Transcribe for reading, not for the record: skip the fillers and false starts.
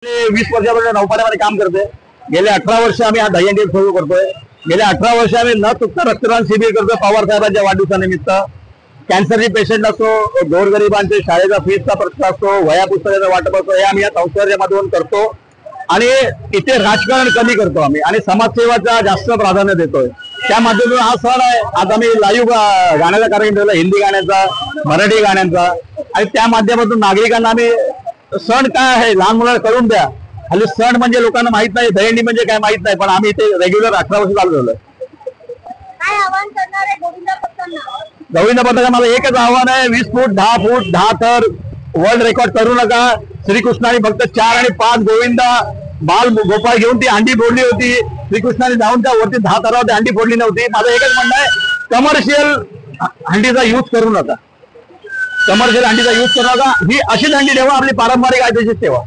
20 वर्षापासून नौपाड्यामध्ये काम करते। गेले 18 वर्ष आम्ही हा दहीहंडी सुरू करतोय। गेले 18 वर्ष आम्ही न चुकता रक्तदान शिबिर करतो पवार साहेबांच्या वाढदिवसानिमित्त। कॅन्सरचे पेशंट असो, गोरगरिबांचे शाळेचा फीसचा प्रश्न असतो, वह्या पुस्तकाचं वाटप असतो, हे आम्ही या संस्थेच्या माध्यमातून करतो आणि इथे राजकारण कमी करतो आम्ही आणि समाजसेवाचा जास्त प्राधान्य देतोय। त्या माध्यमातून हा सण आहे। आज आम्ही लाईव्ह गाण्याचा कार्यक्रम ठेवला, हिंदी गाण्याचा, मराठी गाण्यांचा आणि त्या माध्यमातून नागरिकांना आम्ही सण काय आहे लहान मुलांना करून द्या। हल्ली सण म्हणजे लोकांना माहित नाही, दहीहंडी म्हणजे काय माहित नाही, पण आम्ही इथे रेग्युलर 18 वर्ष चालू झालोय। काय आवाहन करणार आहे गोविंद भक्तांना? गोविंद भक्तांना माझं एकच आव्हान आहे, 20 फूट 10 फूट 10 थर वर्ल्ड रेकॉर्ड करू नका। श्रीकृष्णाने फक्त 4 आणि 5 गोविंदा बाल गोपाळ घेऊन ती हंडी फोडली होती। श्रीकृष्णाने जाऊन त्या वरती 10 थरावरती हंडी फोडली नव्हती। माझं एकच म्हणणं आहे, कमर्शियल हंडीचा यूज करू नका, कमर्शियल हंडीचा यूज करू नका। ही अशीच हंडी ठेवा, आपली पारंपरिक आहे तशीच ठेवा।